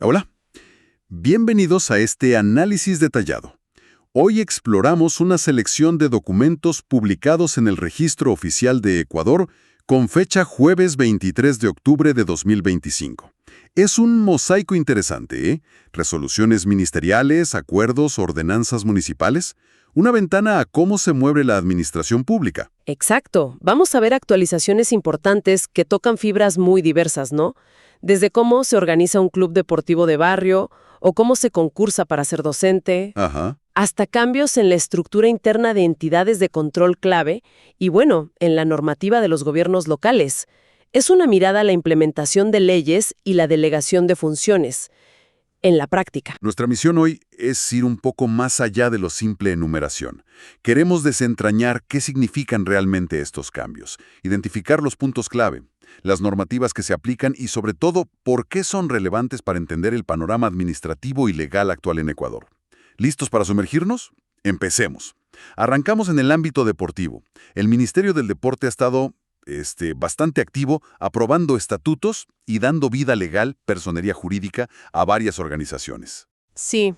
Hola, bienvenidos a este análisis detallado. Hoy exploramos una selección de documentos publicados en el Registro Oficial de Ecuador con fecha jueves 23 de octubre de 2025. Es un mosaico interesante, ¿eh? Resoluciones ministeriales, acuerdos, ordenanzas municipales, una ventana a cómo se mueve la administración pública. Exacto. Vamos a ver actualizaciones importantes que tocan fibras muy diversas, ¿no? Desde cómo se organiza un club deportivo de barrio o cómo se concursa para ser docente, Ajá. hasta cambios en la estructura interna de entidades de control clave y, bueno, en la normativa de los gobiernos locales. Es una mirada a la implementación de leyes y la delegación de funciones en la práctica. Nuestra misión hoy es ir un poco más allá de lo simple enumeración. Queremos desentrañar qué significan realmente estos cambios, identificar los puntos clave, las normativas que se aplican y, sobre todo, por qué son relevantes para entender el panorama administrativo y legal actual en Ecuador. ¿Listos para sumergirnos? Empecemos. Arrancamos en el ámbito deportivo. El Ministerio del Deporte ha estado bastante activo, aprobando estatutos y dando vida legal, personería jurídica, a varias organizaciones. Sí.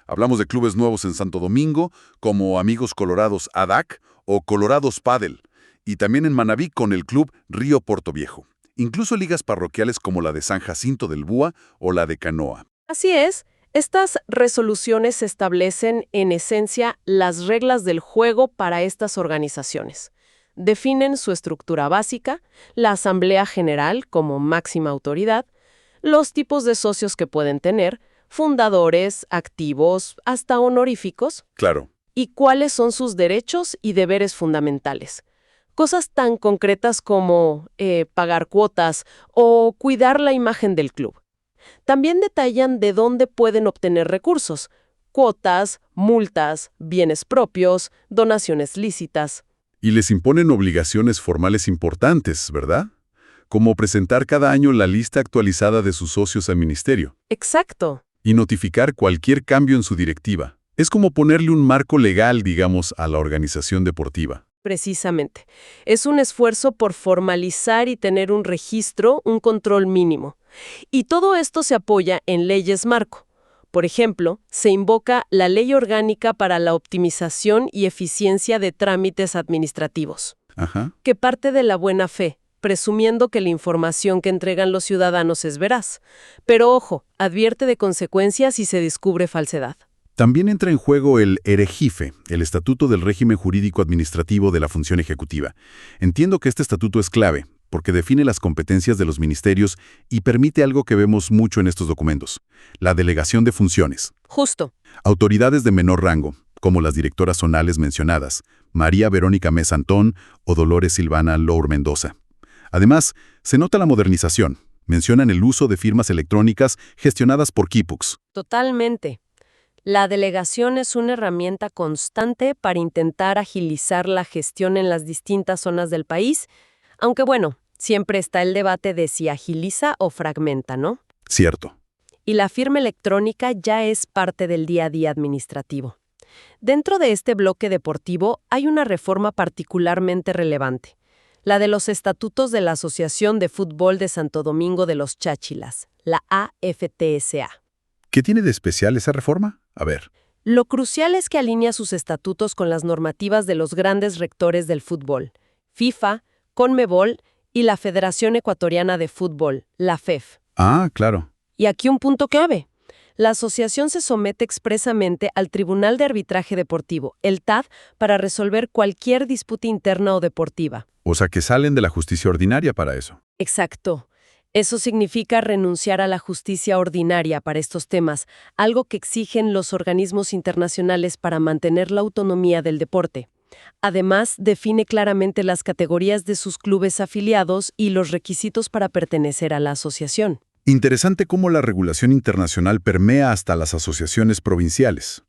Hablamos de clubes nuevos en Santo Domingo, como Amigos Colorados ADAC o Colorados Padel, y también en Manabí con el club Río Portoviejo. Incluso ligas parroquiales como la de San Jacinto del Búa o la de Canoa. Así es. Estas resoluciones establecen, en esencia, las reglas del juego para estas organizaciones. Definen su estructura básica, la Asamblea General como máxima autoridad, los tipos de socios que pueden tener, fundadores, activos, hasta honoríficos, Claro. y cuáles son sus derechos y deberes fundamentales. Cosas tan concretas como pagar cuotas o cuidar la imagen del club. También detallan de dónde pueden obtener recursos: cuotas, multas, bienes propios, donaciones lícitas. Y les imponen obligaciones formales importantes, ¿verdad? Como presentar cada año la lista actualizada de sus socios al ministerio Exacto. y notificar cualquier cambio en su directiva. Es como ponerle un marco legal, digamos, a la organización deportiva. Precisamente. Es un esfuerzo por formalizar y tener un registro, un control mínimo. Y todo esto se apoya en leyes marco. Por ejemplo, se invoca la Ley Orgánica para la Optimización y Eficiencia de Trámites Administrativos, Ajá. que parte de la buena fe, presumiendo que la información que entregan los ciudadanos es veraz. Pero ojo, advierte de consecuencias si se descubre falsedad. También entra en juego el EREGIFE, el Estatuto del Régimen Jurídico Administrativo de la Función Ejecutiva. Entiendo que este estatuto es clave, porque define las competencias de los ministerios y permite algo que vemos mucho en estos documentos: la delegación de funciones. Justo. Autoridades de menor rango, como las directoras zonales mencionadas, María Verónica Mesa Antón o Dolores Silvana Lour Mendoza. Además, se nota la modernización. Mencionan el uso de firmas electrónicas gestionadas por Kipux. Totalmente. La delegación es una herramienta constante para intentar agilizar la gestión en las distintas zonas del país, aunque bueno, siempre está el debate de si agiliza o fragmenta, ¿no? Cierto. Y la firma electrónica ya es parte del día a día administrativo. Dentro de este bloque deportivo hay una reforma particularmente relevante, la de los estatutos de la Asociación de Fútbol de Santo Domingo de los Cháchilas, la AFTSA. ¿Qué tiene de especial esa reforma? A ver. Lo crucial es que alinea sus estatutos con las normativas de los grandes rectores del fútbol, FIFA, CONMEBOL y la Federación Ecuatoriana de Fútbol, la FEF. Ah, claro. Y aquí un punto clave. La asociación se somete expresamente al Tribunal de Arbitraje Deportivo, el TAD, para resolver cualquier disputa interna o deportiva. O sea que salen de la justicia ordinaria para eso. Exacto. Eso significa renunciar a la justicia ordinaria para estos temas, algo que exigen los organismos internacionales para mantener la autonomía del deporte. Además, define claramente las categorías de sus clubes afiliados y los requisitos para pertenecer a la asociación. Interesante cómo la regulación internacional permea hasta las asociaciones provinciales.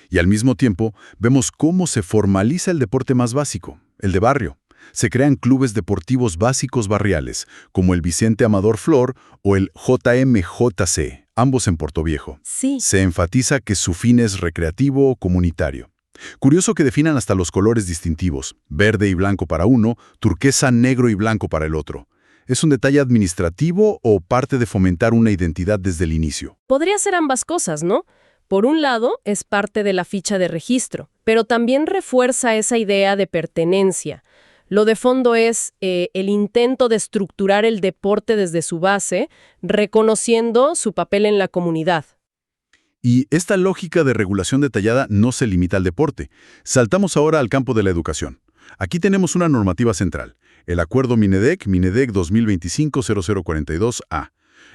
Y al mismo tiempo, vemos cómo se formaliza el deporte más básico, el de barrio. Se crean clubes deportivos básicos barriales, como el Vicente Amador Flor o el JMJC, ambos en Portoviejo. Sí. Se enfatiza que su fin es recreativo o comunitario. Curioso que definan hasta los colores distintivos: verde y blanco para uno, turquesa, negro y blanco para el otro. ¿Es un detalle administrativo o parte de fomentar una identidad desde el inicio? Podría ser ambas cosas, ¿no? Por un lado, es parte de la ficha de registro, pero también refuerza esa idea de pertenencia. Lo de fondo es el intento de estructurar el deporte desde su base, reconociendo su papel en la comunidad. Y esta lógica de regulación detallada no se limita al deporte. Saltamos ahora al campo de la educación. Aquí tenemos una normativa central, el Acuerdo Minedec 2025-0042-A.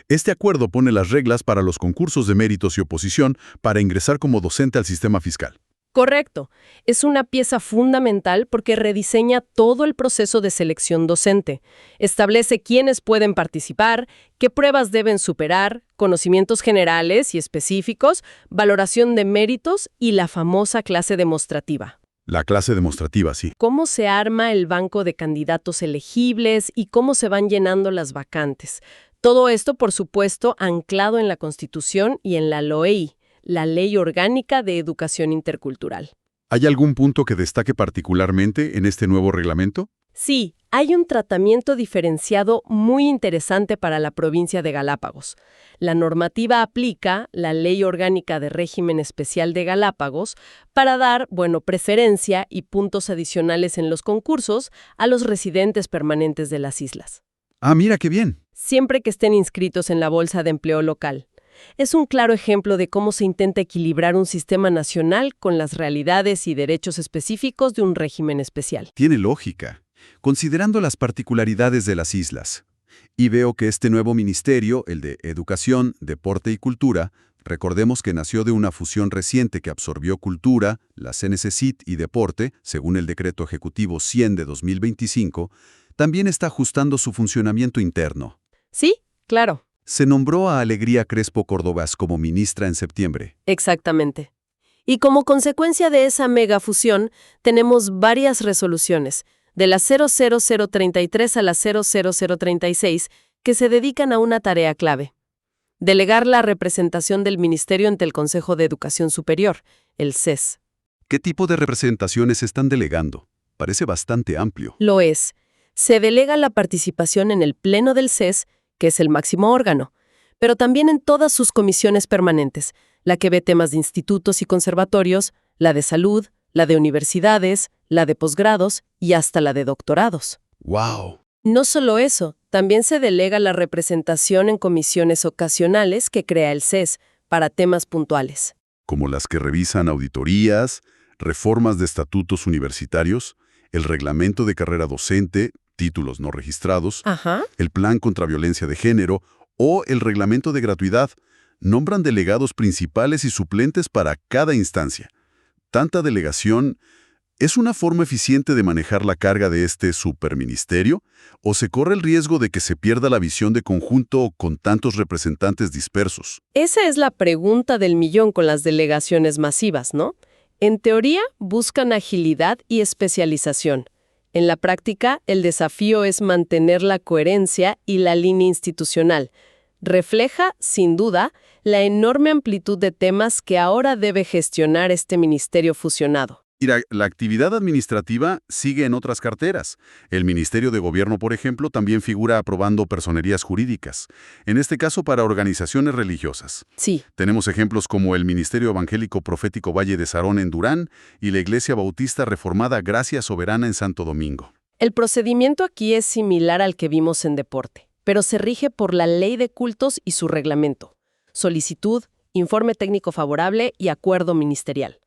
Este acuerdo pone las reglas para los concursos de méritos y oposición para ingresar como docente al sistema fiscal. Correcto. Es una pieza fundamental porque rediseña todo el proceso de selección docente. Establece quiénes pueden participar, qué pruebas deben superar, conocimientos generales y específicos, valoración de méritos y la famosa clase demostrativa. La clase demostrativa, sí. Cómo se arma el banco de candidatos elegibles y cómo se van llenando las vacantes. Todo esto, por supuesto, anclado en la Constitución y en la LOEI, la Ley Orgánica de Educación Intercultural. ¿Hay algún punto que destaque particularmente en este nuevo reglamento? Sí, hay un tratamiento diferenciado muy interesante para la provincia de Galápagos. La normativa aplica la Ley Orgánica de Régimen Especial de Galápagos para dar, preferencia y puntos adicionales en los concursos a los residentes permanentes de las islas. Ah, mira qué bien. Siempre que estén inscritos en la Bolsa de Empleo local. Es un claro ejemplo de cómo se intenta equilibrar un sistema nacional con las realidades y derechos específicos de un régimen especial. Tiene lógica, considerando las particularidades de las islas. Y veo que este nuevo ministerio, el de Educación, Deporte y Cultura, recordemos que nació de una fusión reciente que absorbió Cultura, la CNCCIT y Deporte, según el Decreto Ejecutivo 100 de 2025, también está ajustando su funcionamiento interno. Sí, claro. Se nombró a Alegría Crespo Córdovas como ministra en septiembre. Exactamente. Y como consecuencia de esa megafusión, tenemos varias resoluciones, de la 00033 a la 00036, que se dedican a una tarea clave: delegar la representación del Ministerio ante el Consejo de Educación Superior, el CES. ¿Qué tipo de representaciones están delegando? Parece bastante amplio. Lo es. Se delega la participación en el Pleno del CES, que es el máximo órgano, pero también en todas sus comisiones permanentes, la que ve temas de institutos y conservatorios, la de salud, la de universidades, la de posgrados y hasta la de doctorados. ¡Wow! No solo eso, también se delega la representación en comisiones ocasionales que crea el CES para temas puntuales. Como las que revisan auditorías, reformas de estatutos universitarios, el reglamento de carrera docente, títulos no registrados, el plan contra violencia de género o el reglamento de gratuidad. Nombran delegados principales y suplentes para cada instancia. Tanta delegación, ¿es una forma eficiente de manejar la carga de este superministerio? ¿O se corre el riesgo de que se pierda la visión de conjunto con tantos representantes dispersos? Esa es la pregunta del millón con las delegaciones masivas, ¿no? En teoría, buscan agilidad y especialización. En la práctica, el desafío es mantener la coherencia y la línea institucional. Refleja, sin duda, la enorme amplitud de temas que ahora debe gestionar este ministerio fusionado. Y la actividad administrativa sigue en otras carteras. El Ministerio de Gobierno, por ejemplo, también figura aprobando personerías jurídicas, en este caso para organizaciones religiosas. Sí. Tenemos ejemplos como el Ministerio Evangélico Profético Valle de Sarón en Durán y la Iglesia Bautista Reformada Gracia Soberana en Santo Domingo. El procedimiento aquí es similar al que vimos en deporte, pero se rige por la Ley de Cultos y su reglamento: solicitud, informe técnico favorable y acuerdo ministerial.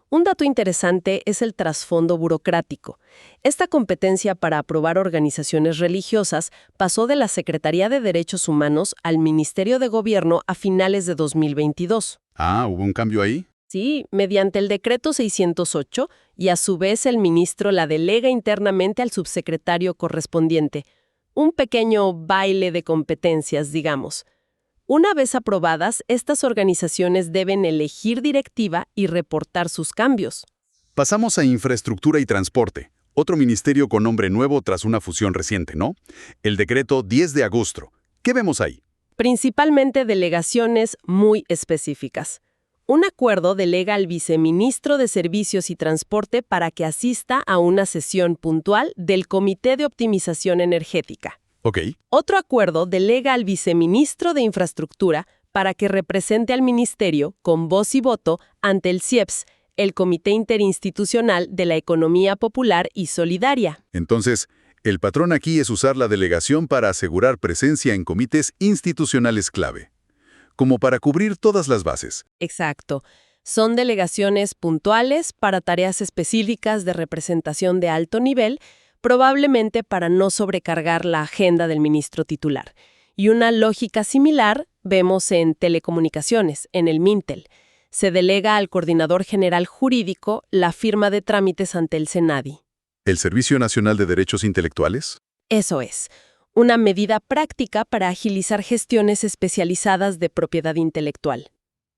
Un dato interesante es el trasfondo burocrático. Esta competencia para aprobar organizaciones religiosas pasó de la Secretaría de Derechos Humanos al Ministerio de Gobierno a finales de 2022. Ah, ¿hubo un cambio ahí? Sí, mediante el decreto 608, y a su vez el ministro la delega internamente al subsecretario correspondiente. Un pequeño baile de competencias, digamos. Una vez aprobadas, estas organizaciones deben elegir directiva y reportar sus cambios. Pasamos a infraestructura y transporte, otro ministerio con nombre nuevo tras una fusión reciente, ¿no? El decreto 10 de agosto. ¿Qué vemos ahí? Principalmente delegaciones muy específicas. Un acuerdo delega al viceministro de Servicios y Transporte para que asista a una sesión puntual del Comité de Optimización Energética. Ok. Otro acuerdo delega al viceministro de Infraestructura para que represente al ministerio con voz y voto ante el CIEPS, el Comité Interinstitucional de la Economía Popular y Solidaria. Entonces, el patrón aquí es usar la delegación para asegurar presencia en comités institucionales clave, como para cubrir todas las bases. Exacto. Son delegaciones puntuales para tareas específicas de representación de alto nivel, probablemente para no sobrecargar la agenda del ministro titular. Y una lógica similar vemos en telecomunicaciones, en el Mintel. Se delega al coordinador general jurídico la firma de trámites ante el SENADI. ¿El Servicio Nacional de Derechos Intelectuales? Eso es, una medida práctica para agilizar gestiones especializadas de propiedad intelectual.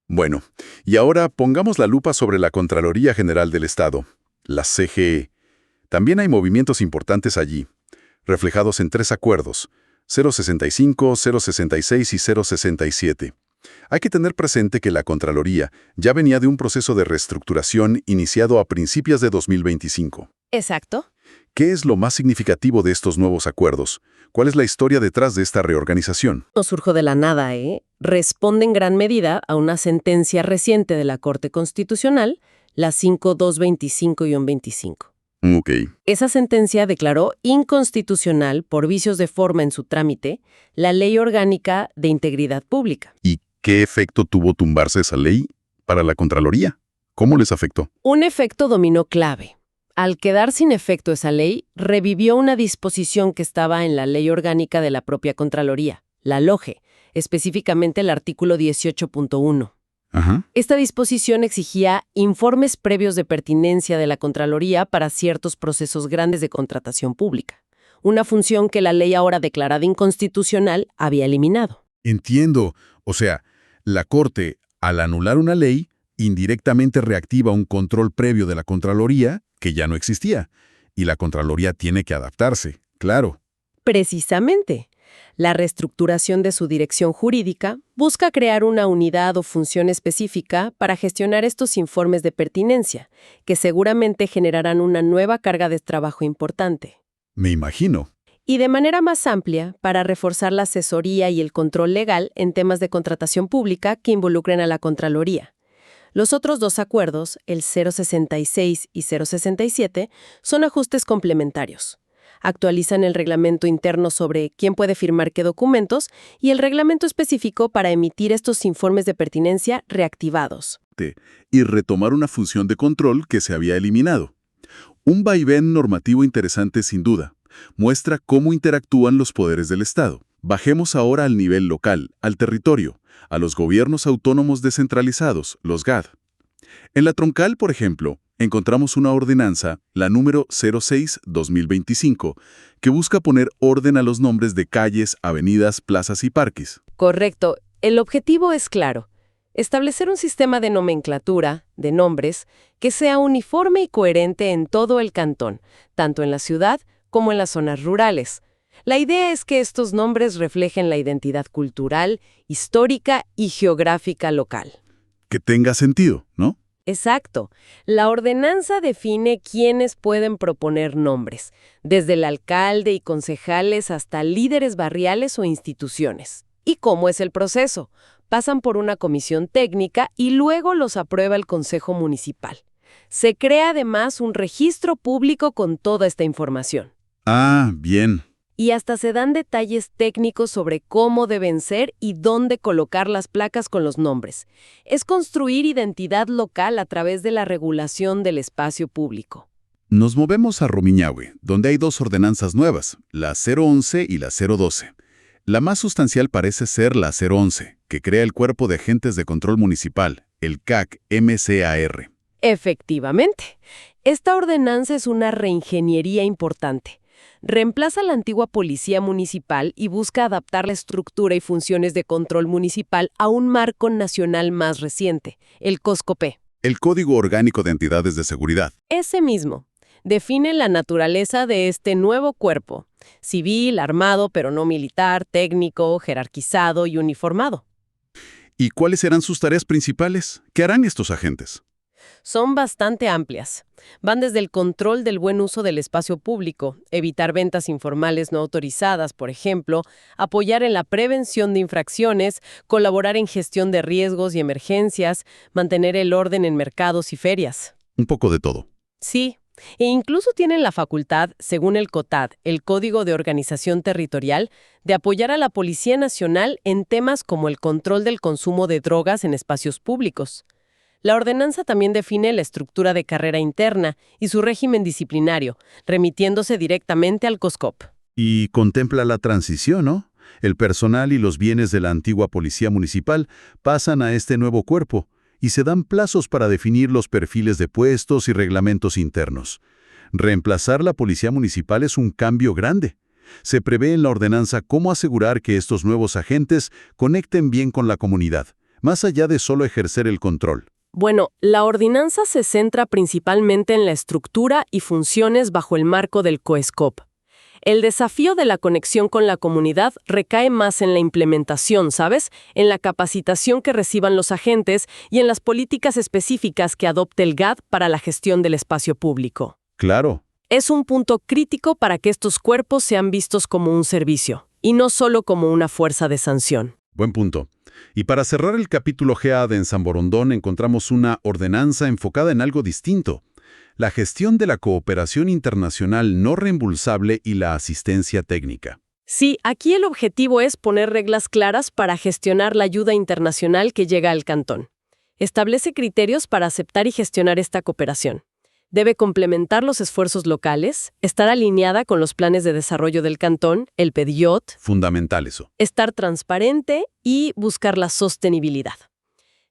Bueno, y ahora pongamos la lupa sobre la Contraloría General del Estado, la CGE. También hay movimientos importantes allí, reflejados en 3 acuerdos, 065, 066 y 067. Hay que tener presente que la Contraloría ya venía de un proceso de reestructuración iniciado a principios de 2025. Exacto. ¿Qué es lo más significativo de estos nuevos acuerdos? ¿Cuál es la historia detrás de esta reorganización? No surgió de la nada, ¿eh? Responde en gran medida a una sentencia reciente de la Corte Constitucional, la 5225-25. Ok. Esa sentencia declaró inconstitucional, por vicios de forma en su trámite, la Ley Orgánica de Integridad Pública. ¿Y qué efecto tuvo tumbarse esa ley para la Contraloría? ¿Cómo les afectó? Un efecto dominó clave. Al quedar sin efecto esa ley, revivió una disposición que estaba en la Ley Orgánica de la propia Contraloría, la LOGE, específicamente el artículo 18.1. Ajá. Esta disposición exigía informes previos de pertinencia de la Contraloría para ciertos procesos grandes de contratación pública, una función que la ley ahora declarada inconstitucional había eliminado. Entiendo. O sea, la Corte, al anular una ley, indirectamente reactiva un control previo de la Contraloría que ya no existía. Y la Contraloría tiene que adaptarse, claro. Precisamente. La reestructuración de su dirección jurídica busca crear una unidad o función específica para gestionar estos informes de pertinencia, que seguramente generarán una nueva carga de trabajo importante. Me imagino. Y de manera más amplia, para reforzar la asesoría y el control legal en temas de contratación pública que involucren a la Contraloría. Los otros 2 acuerdos, el 066 y 067, son ajustes complementarios. Actualizan el reglamento interno sobre quién puede firmar qué documentos y el reglamento específico para emitir estos informes de pertinencia reactivados. Y retomar una función de control que se había eliminado. Un vaivén normativo interesante sin duda. Muestra cómo interactúan los poderes del Estado. Bajemos ahora al nivel local, al territorio, a los gobiernos autónomos descentralizados, los GAD. En la troncal, por ejemplo, encontramos una ordenanza, la número 06-2025, que busca poner orden a los nombres de calles, avenidas, plazas y parques. Correcto. El objetivo es claro. Establecer un sistema de nomenclatura, de nombres, que sea uniforme y coherente en todo el cantón, tanto en la ciudad como en las zonas rurales. La idea es que estos nombres reflejen la identidad cultural, histórica y geográfica local. Que tenga sentido, ¿no? Exacto. La ordenanza define quiénes pueden proponer nombres, desde el alcalde y concejales hasta líderes barriales o instituciones. ¿Y cómo es el proceso? Pasan por una comisión técnica y luego los aprueba el Consejo Municipal. Se crea además un registro público con toda esta información. Ah, bien. Y hasta se dan detalles técnicos sobre cómo deben ser y dónde colocar las placas con los nombres. Es construir identidad local a través de la regulación del espacio público. Nos movemos a Rumiñahui, donde hay 2 ordenanzas nuevas, la 011 y la 012. La más sustancial parece ser la 011, que crea el Cuerpo de Agentes de Control Municipal, el CAC-MCAR. Efectivamente. Esta ordenanza es una reingeniería importante. Reemplaza la antigua policía municipal y busca adaptar la estructura y funciones de control municipal a un marco nacional más reciente, el COSCOP. El Código Orgánico de Entidades de Seguridad. Ese mismo. Define la naturaleza de este nuevo cuerpo: civil, armado, pero no militar, técnico, jerarquizado y uniformado. ¿Y cuáles serán sus tareas principales? ¿Qué harán estos agentes? Son bastante amplias. Van desde el control del buen uso del espacio público, evitar ventas informales no autorizadas, por ejemplo, apoyar en la prevención de infracciones, colaborar en gestión de riesgos y emergencias, mantener el orden en mercados y ferias. Un poco de todo. Sí, e incluso tienen la facultad, según el COTAD, el Código de Organización Territorial, de apoyar a la Policía Nacional en temas como el control del consumo de drogas en espacios públicos. La ordenanza también define la estructura de carrera interna y su régimen disciplinario, remitiéndose directamente al COSCOP. Y contempla la transición, ¿no? El personal y los bienes de la antigua policía municipal pasan a este nuevo cuerpo y se dan plazos para definir los perfiles de puestos y reglamentos internos. Reemplazar la policía municipal es un cambio grande. Se prevé en la ordenanza cómo asegurar que estos nuevos agentes conecten bien con la comunidad, más allá de solo ejercer el control. Bueno, la ordenanza se centra principalmente en la estructura y funciones bajo el marco del COESCOP. El desafío de la conexión con la comunidad recae más en la implementación, ¿sabes? En la capacitación que reciban los agentes y en las políticas específicas que adopte el GAD para la gestión del espacio público. Claro. Es un punto crítico para que estos cuerpos sean vistos como un servicio, y no solo como una fuerza de sanción. Buen punto. Y para cerrar el capítulo GEAD en San Borondón encontramos una ordenanza enfocada en algo distinto: la gestión de la cooperación internacional no reembolsable y la asistencia técnica. Sí, aquí el objetivo es poner reglas claras para gestionar la ayuda internacional que llega al cantón. Establece criterios para aceptar y gestionar esta cooperación. Debe complementar los esfuerzos locales, estar alineada con los planes de desarrollo del cantón, el PDIOT, Fundamental eso. estar transparente y buscar la sostenibilidad.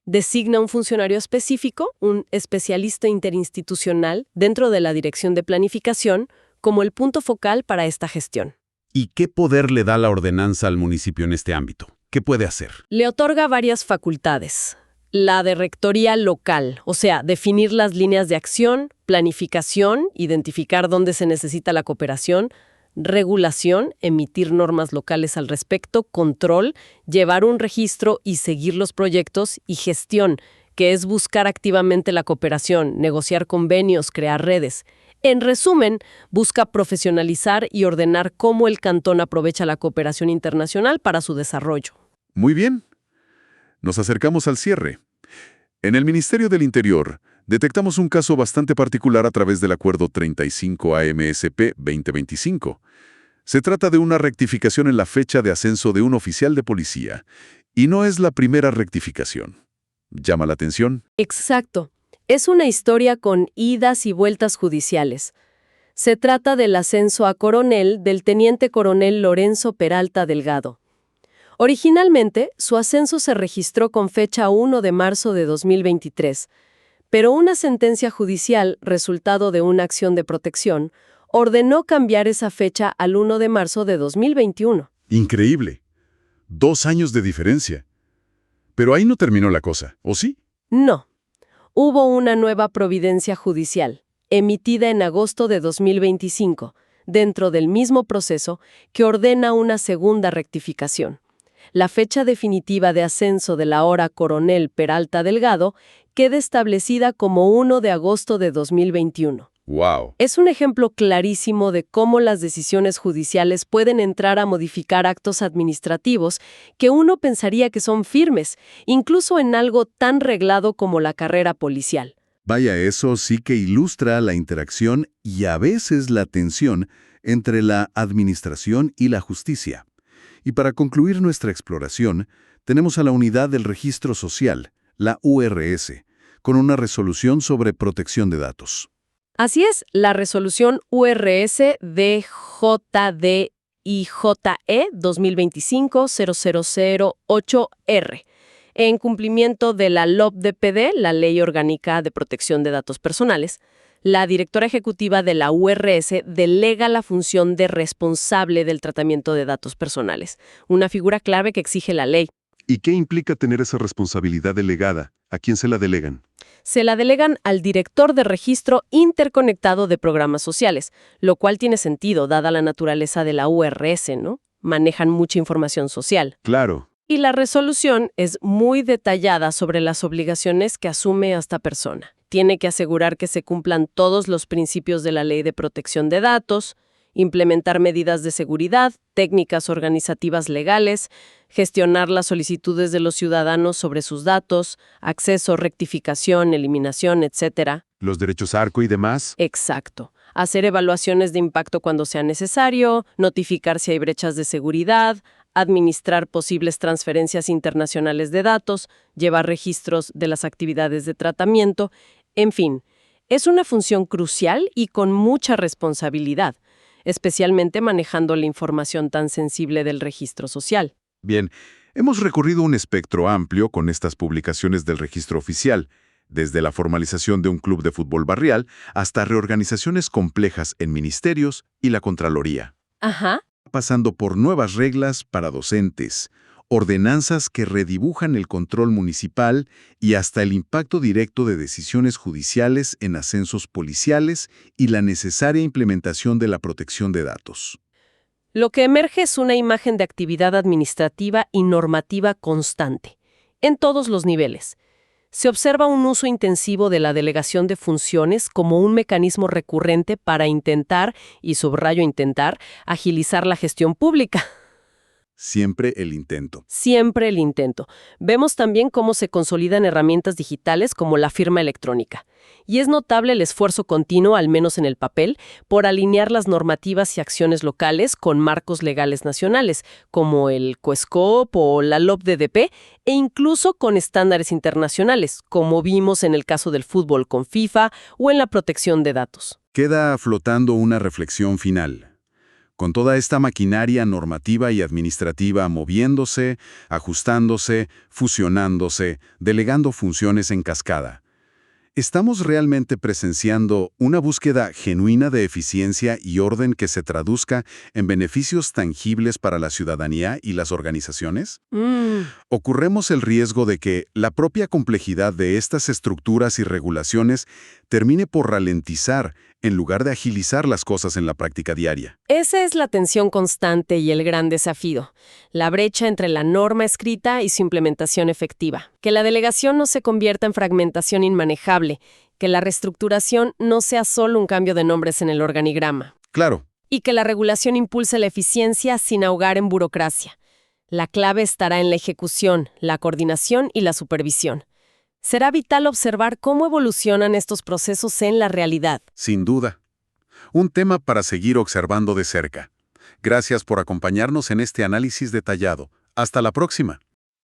Designa un funcionario específico, un especialista interinstitucional, dentro de la Dirección de Planificación, como el punto focal para esta gestión. ¿Y qué poder le da la ordenanza al municipio en este ámbito? ¿Qué puede hacer? Le otorga varias facultades. La de rectoría local, o sea, definir las líneas de acción, planificación, identificar dónde se necesita la cooperación, regulación, emitir normas locales al respecto, control, llevar un registro y seguir los proyectos, y gestión, que es buscar activamente la cooperación, negociar convenios, crear redes. En resumen, busca profesionalizar y ordenar cómo el cantón aprovecha la cooperación internacional para su desarrollo. Muy bien. Nos acercamos al cierre. En el Ministerio del Interior, detectamos un caso bastante particular a través del Acuerdo 35 AMSP 2025. Se trata de una rectificación en la fecha de ascenso de un oficial de policía, y no es la primera rectificación. ¿Llama la atención? Exacto. Es una historia con idas y vueltas judiciales. Se trata del ascenso a coronel del teniente coronel Lorenzo Peralta Delgado. Originalmente, su ascenso se registró con fecha 1 de marzo de 2023, pero una sentencia judicial, resultado de una acción de protección, ordenó cambiar esa fecha al 1 de marzo de 2021. Increíble. 2 años de diferencia. Pero ahí no terminó la cosa, ¿o sí? No. Hubo una nueva providencia judicial, emitida en agosto de 2025, dentro del mismo proceso, que ordena una segunda rectificación. La fecha definitiva de ascenso del ahora coronel Peralta Delgado queda establecida como 1 de agosto de 2021. ¡Wow! Es un ejemplo clarísimo de cómo las decisiones judiciales pueden entrar a modificar actos administrativos que uno pensaría que son firmes, incluso en algo tan reglado como la carrera policial. Vaya, eso sí que ilustra la interacción y a veces la tensión entre la administración y la justicia. Y para concluir nuestra exploración, tenemos a la Unidad del Registro Social, la URS, con una resolución sobre protección de datos. Así es, la resolución URS DJDIJE 2025-00008R, en cumplimiento de la LOPDPD, la Ley Orgánica de Protección de Datos Personales. La directora ejecutiva de la URS delega la función de responsable del tratamiento de datos personales, una figura clave que exige la ley. ¿Y qué implica tener esa responsabilidad delegada? ¿A quién se la delegan? Se la delegan al director de registro interconectado de programas sociales, lo cual tiene sentido dada la naturaleza de la URS, ¿no? Manejan mucha información social. Claro. Y la resolución es muy detallada sobre las obligaciones que asume esta persona. Tiene que asegurar que se cumplan todos los principios de la Ley de Protección de Datos, implementar medidas de seguridad, técnicas organizativas legales, gestionar las solicitudes de los ciudadanos sobre sus datos, acceso, rectificación, eliminación, etc. Los derechos ARCO y demás. Exacto. Hacer evaluaciones de impacto cuando sea necesario, notificar si hay brechas de seguridad, administrar posibles transferencias internacionales de datos, llevar registros de las actividades de tratamiento, en fin, es una función crucial y con mucha responsabilidad, especialmente manejando la información tan sensible del registro social. Bien, hemos recorrido un espectro amplio con estas publicaciones del registro oficial, desde la formalización de un club de fútbol barrial hasta reorganizaciones complejas en ministerios y la Contraloría. Ajá. Pasando por nuevas reglas para docentes, ordenanzas que redibujan el control municipal y hasta el impacto directo de decisiones judiciales en ascensos policiales y la necesaria implementación de la protección de datos. Lo que emerge es una imagen de actividad administrativa y normativa constante, en todos los niveles. Se observa un uso intensivo de la delegación de funciones como un mecanismo recurrente para intentar, y subrayo intentar, agilizar la gestión pública. Siempre el intento. Siempre el intento. Vemos también cómo se consolidan herramientas digitales como la firma electrónica. Y es notable el esfuerzo continuo, al menos en el papel, por alinear las normativas y acciones locales con marcos legales nacionales, como el COESCOP o la LOPDDP, e incluso con estándares internacionales, como vimos en el caso del fútbol con FIFA o en la protección de datos. Queda flotando una reflexión final. Con toda esta maquinaria normativa y administrativa moviéndose, ajustándose, fusionándose, delegando funciones en cascada, ¿estamos realmente presenciando una búsqueda genuina de eficiencia y orden que se traduzca en beneficios tangibles para la ciudadanía y las organizaciones? ¿O corremos el riesgo de que la propia complejidad de estas estructuras y regulaciones termine por ralentizar en lugar de agilizar las cosas en la práctica diaria? Esa es la tensión constante y el gran desafío, la brecha entre la norma escrita y su implementación efectiva. Que la delegación no se convierta en fragmentación inmanejable, que la reestructuración no sea solo un cambio de nombres en el organigrama. Claro. Y que la regulación impulse la eficiencia sin ahogar en burocracia. La clave estará en la ejecución, la coordinación y la supervisión. Será vital observar cómo evolucionan estos procesos en la realidad. Sin duda. Un tema para seguir observando de cerca. Gracias por acompañarnos en este análisis detallado. Hasta la próxima.